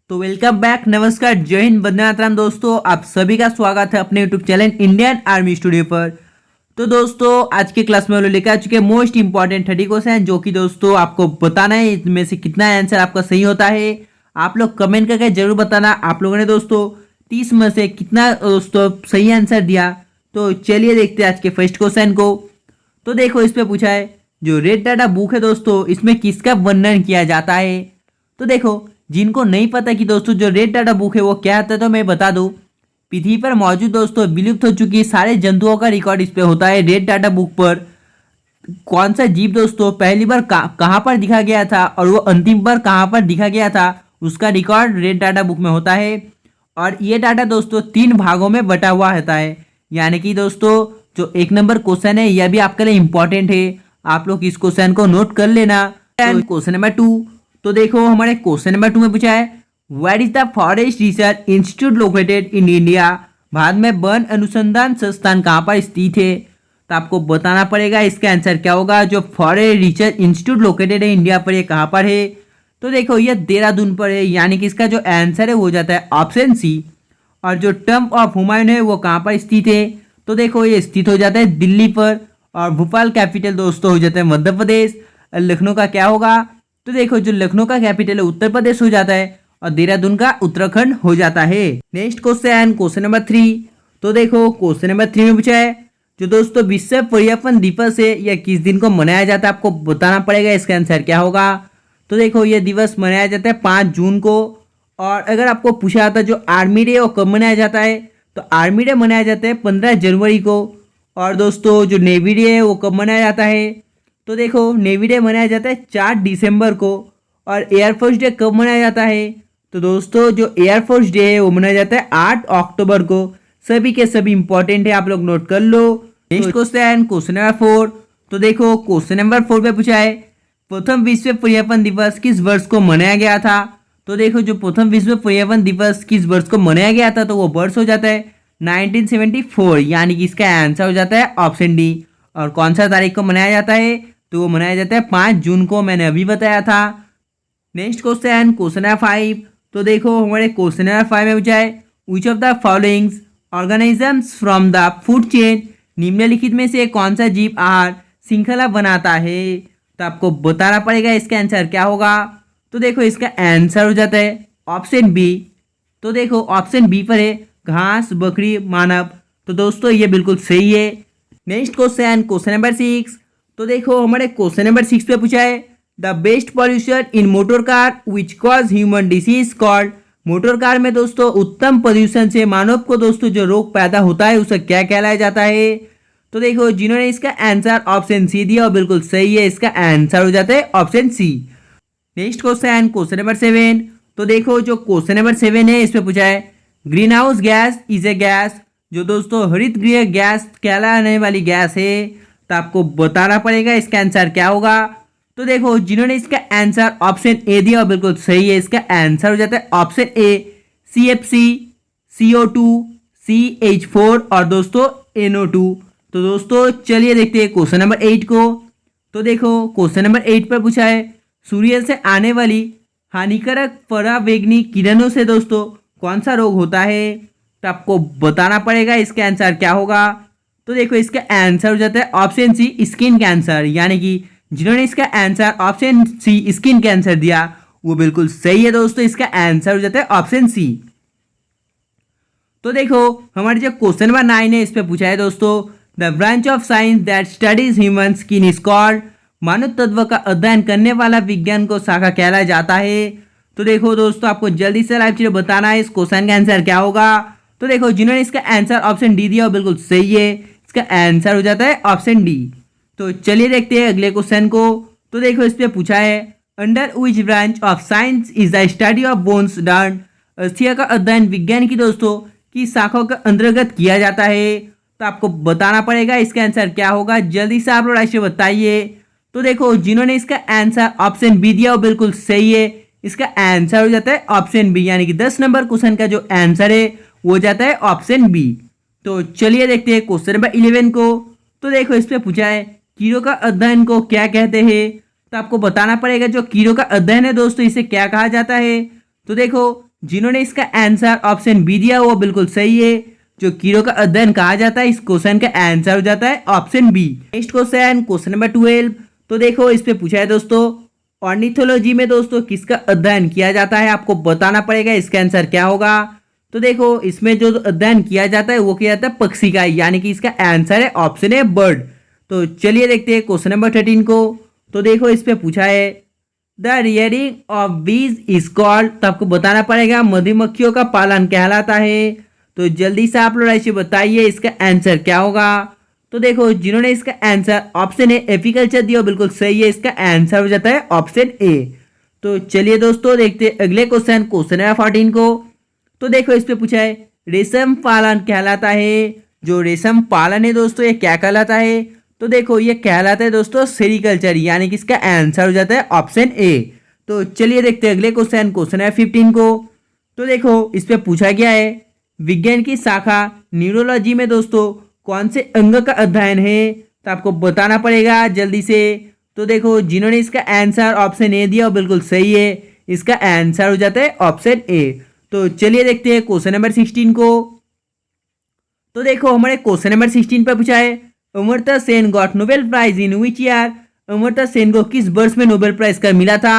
तो welcome back, नमस्कार, जय हिंद, वंदे मातरम। दोस्तों आप सभी का स्वागत है अपने YouTube channel Indian army studio पर। तो दोस्तों आज के क्लास में हम लोग लेकर आ चुके हैं मोस्ट इंपॉर्टेंट 30 क्वेश्चन, जो कि दोस्तों आपको बताना है इनमें से कितना आंसर आपका सही होता है। आप लोग कमेंट करके जरूर बताना आप लोगों ने दोस्तों 30 में से कितना दोस्तों सही आंसर दिया। तो चलिए देखते हैं आज के फर्स्ट क्वेश्चन को। तो देखो इस पे पूछा है जो रेड डाटा बुक है दोस्तों, इसमें किसका वर्णन किया जाता है। तो देखो जिनको नहीं पता कि दोस्तों जो रेड डाटा बुक है वो क्या होता है, तो मैं बता दूं। पृथ्वी पर मौजूद दोस्तों विलुप्त हो चुकी सारे जंतुओं का रिकॉर्ड इस पे होता है। रेड डाटा बुक पर कौन सा जीव दोस्तों पहली बार कहाँ पर दिखा गया था और वो अंतिम बार कहाँ पर दिखा गया था, उसका रिकॉर्ड रेड डाटा बुक में होता है। और ये डाटा दोस्तों 3 भागों में बटा हुआ होता है। यानी कि दोस्तों जो 1 नंबर क्वेश्चन है यह भी आपके लिए इंपॉर्टेंट है, आप लोग इस क्वेश्चन को नोट कर लेना। क्वेश्चन नंबर 2, तो देखो हमारे क्वेश्चन नंबर 2 में पूछा है where is the forest research institute located in India. Bharat में वन अनुसंधान संस्थान कहाँ पर स्थित है। तो आपको बताना पड़ेगा इसका आंसर क्या होगा। जो फॉरेस्ट रिसर्च इंस्टीट्यूट लोकेटेड है इंडिया पर, ये कहाँ पर है। तो देखो ये देहरादून पर है, यानी कि इसका जो आंसर है वो जाता है ऑप्शन सी। और जो टर्म ऑफ हुमायूं है वो कहाँ पर स्थित है। तो देखो ये स्थित हो जाता है दिल्ली पर। और भोपाल कैपिटल दोस्तों हो जाता है मध्य प्रदेश। लखनऊ का क्या होगा। तो देखो जो लखनऊ का कैपिटल है उत्तर प्रदेश हो जाता है और देहरादून का उत्तराखंड हो जाता है। Next question, question number 3। तो देखो क्वेश्चन नंबर 3 में पूछा है जो दोस्तों विश्व पर्यावरण दिवस है यह किस दिन को मनाया जाता है, आपको बताना पड़ेगा इसका आंसर क्या होगा। तो देखो ये दिवस मनाया जाता है 5 जून को। और अगर आपको पूछा जाता है जो आर्मी डे वो कब मनाया जाता है, तो आर्मी डे मनाया जाता है 15 जनवरी को। और दोस्तों जो नेवी डे है वो कब मनाया जाता है। तो देखो नेवी डे मनाया जाता है 4 दिसंबर को। और एयरफोर्स डे कब मनाया जाता है। तो दोस्तों जो एयरफोर्स डे है वो मनाया जाता है 8 अक्टूबर को। सभी के सभी इंपॉर्टेंट है, आप लोग नोट कर लो। Next question, question number 4। तो देखो क्वेश्चन नंबर 4 पे पूछा है प्रथम विश्व पर्यावरण दिवस किस वर्ष को मनाया गया था। तो देखो जो प्रथम विश्व पर्यावरण दिवस किस वर्ष को मनाया गया था, तो वो वर्ष हो जाता है 1974, यानी कि इसका आंसर हो जाता है ऑप्शन डी। और कौन सा तारीख को मनाया जाता है, तो वो मनाया जाता है 5 जून को, मैंने अभी बताया था। Next question, question number 5। तो देखो हमारे क्वेश्चन नंबर 5 में पूछा है which of the followings organisms from the food chain, निम्नलिखित में से कौन सा जीव आहार श्रृंखला बनाता है। तो आपको बताना पड़ेगा इसका आंसर क्या होगा। तो देखो इसका आंसर हो जाता है ऑप्शन बी। तो देखो ऑप्शन बी पर है घास, बकरी, मानव। तो दोस्तों ये बिल्कुल सही है। Next question, question number 6। तो देखो हमारे क्वेश्चन नंबर 6 पे पूछा है the best pollution in motor car which cause human disease called. Motor car में दोस्तों उत्तम प्रदूषण से मानव को दोस्तों जो रोग पैदा होता है उसे क्या कहलाया जाता है। तो देखो जिन्होंने इसका आंसर ऑप्शन सी दिया और बिल्कुल सही है, इसका आंसर हो जाता है option C. Next question, question number 7। तो देखो जो क्वेश्चन नंबर 7 है इसमें पूछा है green house gas is a gas, जो दोस्तों हरित गृह गैस कहलाने वाली गैस है। तो आपको बताना पड़ेगा इसका आंसर क्या होगा। तो देखो जिन्होंने इसका आंसर ऑप्शन ए दिया और बिल्कुल सही है, इसका आंसर हो जाता है option A CFC, CO2, CH4 और दोस्तों NO2। तो दोस्तों चलिए देखते हैं क्वेश्चन नंबर 8 को। तो देखो क्वेश्चन नंबर 8 पर पूछा है सूर्य से आने वाली हानिकारक पराबैंगनी किरणों से दोस्तों कौन सा रोग होता है। तो आपको बताना पड़ेगा इसका आंसर क्या होगा। तो देखो इसका आंसर हो जाता है ऑप्शन सी स्किन कैंसर, यानी कि जिन्होंने इसका answer option C skin cancer दिया वो बिल्कुल सही है दोस्तों, इसका आंसर हो जाता है ऑप्शन सी। तो देखो हमारे जो क्वेश्चन नंबर 9 है इस पे पूछा है दोस्तों the branch of science that studies human skin is called. मानव तत्व का अध्ययन करने वाला विज्ञान को शाखा कहलाया जाता है। तो देखो दोस्तों आपको जल्दी से लाइव चीजें बताना है इस क्वेश्चन का आंसर क्या होगा। तो देखो जिन्होंने इसका आंसर ऑप्शन डी दिया वो बिल्कुल सही है, इसका आंसर हो जाता है ऑप्शन डी। तो चलिए देखते हैं अगले क्वेश्चन को। तो देखो इस पे पूछा है under which branch of science is the study of bones done. अस्थियों का अध्ययन विज्ञान की दोस्तों की शाखाओं के अंतर्गत किया जाता है। तो आपको बताना पड़ेगा इसका आंसर क्या होगा, जल्दी से आप लोग राशि बताइए। तो देखो जिन्होंने इसका आंसर ऑप्शन बी दिया वो बिल्कुल सही है, इसका आंसर हो जाता है ऑप्शन बी, यानी कि 10 नंबर क्वेश्चन का जो आंसर है वो जाता है ऑप्शन बी। तो चलिए देखते हैं क्वेश्चन नंबर 11 को। तो देखो इस पे पूछा है कीड़ों का अध्ययन को क्या कहते हैं। तो आपको बताना पड़ेगा जो कीड़ों का अध्ययन है दोस्तों इसे क्या कहा जाता है। तो देखो जिन्होंने इसका आंसर ऑप्शन बी दिया वो बिल्कुल सही है। जो कीड़ों का अध्ययन कहा जाता है, इस क्वेश्चन का आंसर हो जाता है option B. Next question, question number 12। तो देखो इस पे पूछा है दोस्तों, ऑर्निथोलॉजी में दोस्तों किसका अध्ययन किया जाता है, आपको बताना पड़ेगा इसका आंसर क्या होगा। तो देखो इसमें जो अध्ययन किया जाता है वो किया जाता है पक्षी का, यानी कि इसका आंसर है ऑप्शन ए बर्ड। तो चलिए देखते हैं क्वेश्चन नंबर 13 को। तो देखो इस पे पूछा है द रियरिंग ऑफ बीज इज कॉल्ड, तो आपको बताना पड़ेगा मधुमक्खियों का पालन कहलाता है। तो जल्दी से आप लोग ऐसे बताइए इसका आंसर क्या होगा। तो देखो जिन्होंने इसका आंसर ऑप्शन ए एपीकल्चर दिया बिल्कुल सही है, इसका आंसर हो जाता है ऑप्शन ए। तो चलिए दोस्तों देखते हैं अगले क्वेश्चन, क्वेश्चन नंबर 14 को। तो देखो इस पे पूछा है रेशम पालन कहलाता है। जो रेशम पालन है दोस्तों ये क्या कहलाता है। तो देखो ये कहलाता है दोस्तों सेरिकल्चर, यानी कि इसका आंसर हो जाता है ऑप्शन ए। तो चलिए देखते हैं अगले क्वेश्चन, क्वेश्चन है 15 को। तो देखो इस पे पूछा गया है विज्ञान की शाखा न्यूरोलॉजी में दोस्तों कौन से अंग का अध्ययन है, तो आपको बताना पड़ेगा जल्दी से। तो देखो जिन्होंने इसका आंसर ऑप्शन ए दिया वो बिल्कुल सही है, इसका आंसर हो जाता है ऑप्शन ए। तो चलिए देखते हैं क्वेश्चन नंबर 16 को। तो देखो हमारे क्वेश्चन नंबर 16 पर पूछा है Amartya Sen got Nobel prize in which year, Amartya Sen को किस वर्ष में नोबेल प्राइज का मिला था।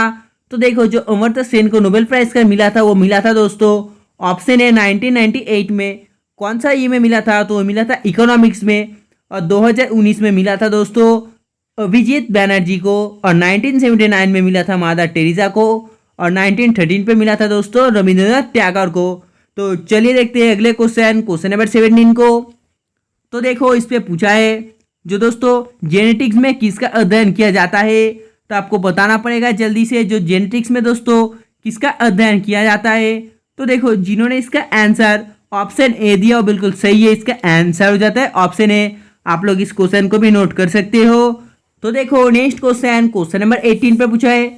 तो देखो जो अमर्त्य सेन को नोबेल प्राइज का मिला था वो मिला था दोस्तों ऑप्शन है 1998 में। कौन सा ये में मिला था, तो वो मिला था इकोनॉमिक्स में। और 2019 में मिला था दोस्तों अभिजीत बैनर्जी को। और 1979 में मिला था मादर टेरेसा को। और 1913 पे मिला था दोस्तों रविंद्रनाथ टैगोर को। तो चलिए देखते हैं अगले क्वेश्चन, क्वेश्चन नंबर 17 को। तो देखो इस पे पूछा है जो दोस्तों जेनेटिक्स में किसका अध्ययन किया जाता है, तो आपको बताना पड़ेगा जल्दी से जो जेनेटिक्स में दोस्तों किसका अध्ययन किया जाता है। तो देखो जिन्होंने इसका आंसर ऑप्शन ए दिया वो बिल्कुल सही है, इसका आंसर हो जाता है ऑप्शन ए। आप लोग इस क्वेश्चन को भी नोट कर सकते हो। तो देखो नेक्स्ट क्वेश्चन, क्वेश्चन नंबर 18 पे पूछा है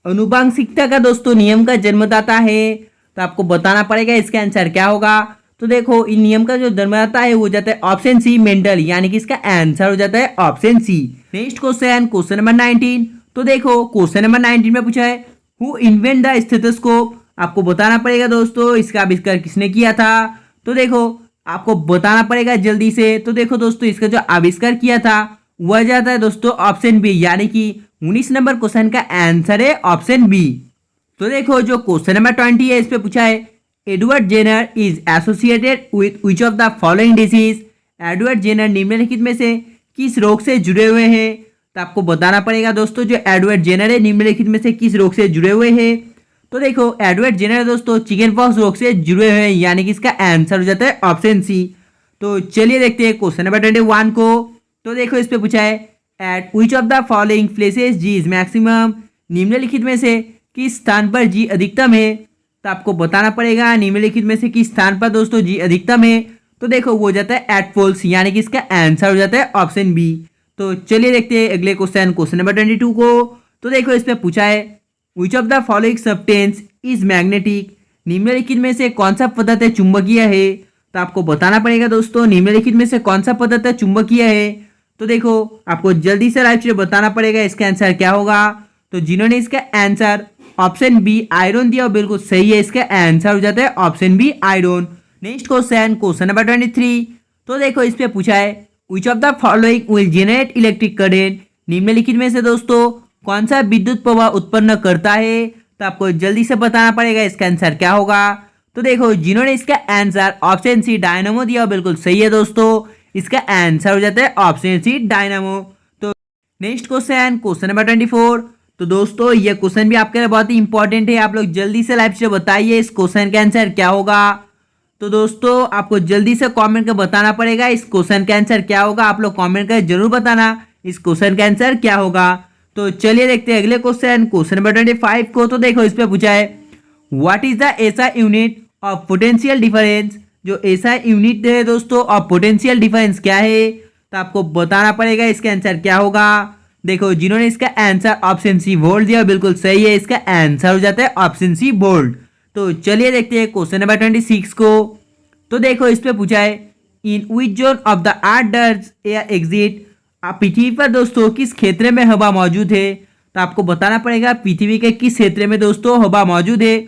अनुवांशिकता का दोस्तों नियम का जन्मदाता है, तो आपको बताना पड़ेगा इसका आंसर क्या होगा। तो देखो इन नियम का जो जन्मदाता है वो जाता है ऑप्शन सी मेंडल, यानी कि इसका आंसर हो जाता है option C. Next question, question number 19। तो देखो क्वेश्चन नंबर 19 में पूछा है हु इन्वेंट द स्टेथोस्कोप, आपको बताना पड़ेगा दोस्तों इसका आविष्कार किसने किया था। तो देखो आपको बताना पड़ेगा जल्दी से। तो देखो दोस्तों इसका जो आविष्कार किया था वह जाता है दोस्तों ऑप्शन बी, यानी कि 19 नंबर क्वेश्चन का आंसर है ऑप्शन बी। तो देखो जो क्वेश्चन नंबर 20 है इस पे पूछा है Edward Jenner is associated with which of the following disease, Edward Jenner निम्नलिखित में से किस रोग से जुड़े हुए हैं। तो आपको बताना पड़ेगा दोस्तों जो एडवर्ड जेनर है निम्नलिखित में से किस रोग से जुड़े हुए हैं। तो देखो एडवर्ड जेनर दोस्तों चिकन पॉक्स रोग से जुड़े हुए हैं, यानी कि इसका आंसर हो जाता है ऑप्शन सी। तो चलिए देखते हैं क्वेश्चन नंबर 21 को। तो देखो इस पे पूछा है at which of the following places G is maximum, निम्नलिखित में से किस स्थान पर जी अधिकतम है। तो आपको बताना पड़ेगा निम्नलिखित में से किस स्थान पर दोस्तों जी अधिकतम है। तो देखो वो जाता है एट पोल्स, यानी कि इसका आंसर हो जाता है ऑप्शन बी। तो चलिए देखते हैं अगले क्वेश्चन, क्वेश्चन नंबर 22 को। तो देखो इस पे पूछा है which of the following substance is magnetic, निम्नलिखित में से कौन सा पदार्थ चुंबकीय है। तो आपको बताना पड़ेगा दोस्तों निम्नलिखित में से कौन सा पदार्थ चुंबकीय है। तो देखो आपको जल्दी से राइट से बताना पड़ेगा इसका आंसर क्या होगा। तो जिन्होंने इसका आंसर ऑप्शन बी आयरन दिया वो बिल्कुल सही है, इसका आंसर हो जाता है option B iron. Next question, question number 23। तो देखो इस पे पूछा है which of the following will generate electric current, निम्नलिखित में से दोस्तों कौन सा विद्युत प्रवाह उत्पन्न करता है। तो आपको जल्दी से बताना पड़ेगा इसका आंसर क्या होगा। तो देखो जिन्होंने इसका आंसर ऑप्शन सी डायनामो दिया वो बिल्कुल सही है दोस्तों, इसका आंसर हो जाता है ऑप्शन सी डायनामो। तो नेक्स्ट क्वेश्चन, क्वेश्चन नंबर 24। तो दोस्तों ये क्वेश्चन भी आपके लिए बहुत ही इंपॉर्टेंट है, आप लोग जल्दी से लाइव से बताइए इस क्वेश्चन का आंसर क्या होगा। तो दोस्तों आपको जल्दी से कमेंट कर बताना पड़ेगा इस क्वेश्चन का आंसर क्या होगा। आप लोग कमेंट कर जरूर बताना इस क्वेश्चन का आंसर क्या होगा। तो चलिए देखते हैं अगले क्वेश्चन, क्वेश्चन नंबर 25 को। तो देखो इस पे पूछा है what is the SI unit of potential difference, जो एसआई यूनिट है दोस्तों ऑफ पोटेंशियल डिफरेंस क्या है। तो आपको बताना पड़ेगा इसका आंसर क्या होगा। देखो जिन्होंने इसका आंसर ऑप्शन सी वोल्ट दिया बिल्कुल सही है, इसका आंसर हो जाता है ऑप्शन सी वोल्ट। तो चलिए देखते हैं क्वेश्चन नंबर 26 को। तो देखो इस पे पूछा है in which zone of the earth does air exit, पृथ्वी पर दोस्तों किस क्षेत्र में हवा मौजूद है। तो आपको बताना पड़ेगा पृथ्वी के किस क्षेत्र में दोस्तों हवा मौजूद है।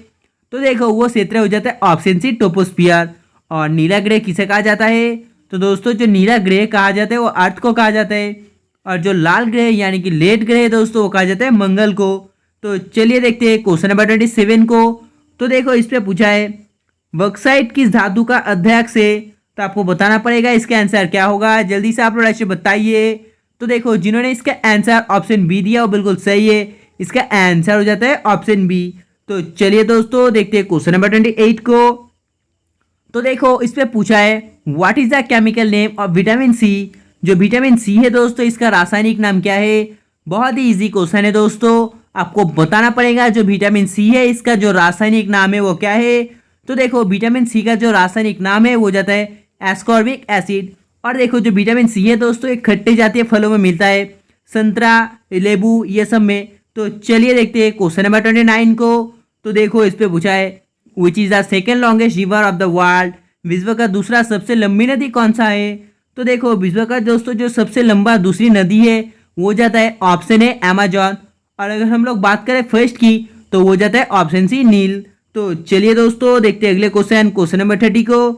तो देखो वो क्षेत्र हो जाता है ऑप्शन सी टोपोस्फियर। और नीला ग्रह किसे कहा जाता है? तो दोस्तों जो नीला ग्रह कहा जाता है वो अर्थ को कहा जाता है, और जो लाल ग्रह यानी कि लेड ग्रह है दोस्तों वो कहा जाता है मंगल को। तो चलिए देखते हैं क्वेश्चन नंबर 27 को। तो देखो इस पे पूछा है बॉक्साइट किस धातु का अध्यक्ष है? तो आपको बताना पड़ेगा इसका आंसर क्या होगा। जल्दी से आप लोग ऐसे बताइए। तो देखो जिन्होंने इसका आंसर ऑप्शन बी दिया वो बिल्कुल सही है, इसका आंसर हो जाता है ऑप्शन बी। तो चलिए दोस्तों देखते हैं क्वेश्चन नंबर 28 को। तो देखो इस पे पूछा है what is the chemical name of vitamin C? जो विटामिन सी है दोस्तों इसका रासायनिक नाम क्या है? बहुत ही इजी क्वेश्चन है दोस्तों, आपको बताना पड़ेगा जो विटामिन सी है इसका जो रासायनिक नाम है वो क्या है। तो देखो विटामिन सी का जो रासायनिक नाम है वो जाता है एस्कॉर्बिक एसिड। और देखो जो विटामिन सी है दोस्तों एक खट्टे जातीय फलों में मिलता है, संतरा, लेबू ये सब में। तो चलिए देखते हैं क्वेश्चन नंबर 29 को। तो देखो इस पे पूछा है which is the second longest river of the world? विश्व का दूसरा सबसे लंबी नदी कौन सा है? तो देखो विश्व का दोस्तों जो सबसे लंबा दूसरी नदी है वो जाता है ऑप्शन है अमेजॉन। और अगर हम लोग बात करें फर्स्ट की तो वो जाता है ऑप्शन सी नील। तो चलिए दोस्तों देखते हैं अगले क्वेश्चन नंबर 30 को।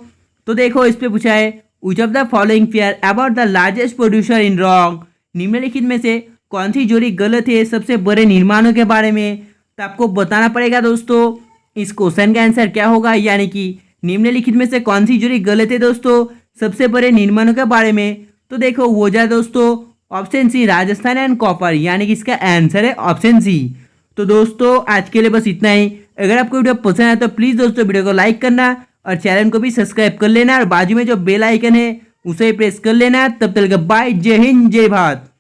तो देखो इस पे पूछा है which of the following fair about the largest producer in wrong? निम्नलिखित में से कौन सी जोड़ी गलत है सबसे बड़े निर्माणों के बारे में? तो आपको बताना पड़ेगा दोस्तों इस क्वेश्चन का आंसर क्या होगा, यानी कि निम्नलिखित में से कौन सी जोड़ी गलत है दोस्तों सबसे बड़े निर्माणों के बारे में? तो देखो वो जाए दोस्तों option C Rajasthan and copper, यानी कि इसका आंसर है ऑप्शन सी। तो दोस्तों आज के लिए बस इतना ही। अगर आपको वीडियो पसंद आए तो प्लीज़ दोस्तों वीडियो को लाइक करना और चैनल को भी सब्सक्राइब कर लेना और बाजू में जो बेल आइकन है उसे प्रेस कर लेना। तब तक बाय, जय हिंद जय भारत।